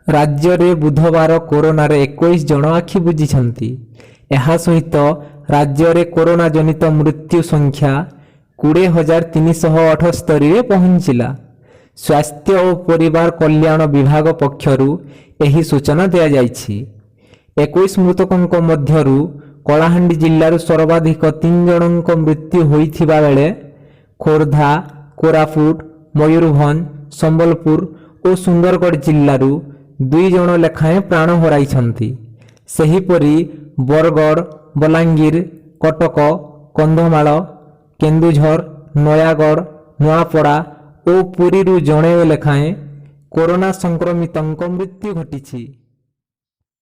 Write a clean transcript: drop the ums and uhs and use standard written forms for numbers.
राज्य में बुधवार कोरोनार 21 जन आखि बुझिछंती। एहा सहित राज्य में कोरोना जनित मृत्यु संख्या 20,378 पहुंचला। स्वास्थ्य और परिवार कल्याण विभाग पक्षरु एही सूचना दिया जायछि। 21 मृतकों मध्यरु कलाहांडी जिल्लार सर्वाधिक 3 जनक मृत्यु होइथिबा बेले खोर्धा, कोरापुट, मयूरभंज, संबलपुर और सुंदरगढ़ जिल्लारू 2 जन लेखाएं प्राण हराइछंती। सेहीपरि बरगढ़, बलांगीर, कटक, कंधमाल, केन्दुझर, नयागढ़, नुआपड़ा और पुरीरू जणे लेखाएं कोरोना संक्रमितों मृत्यु घटिछि।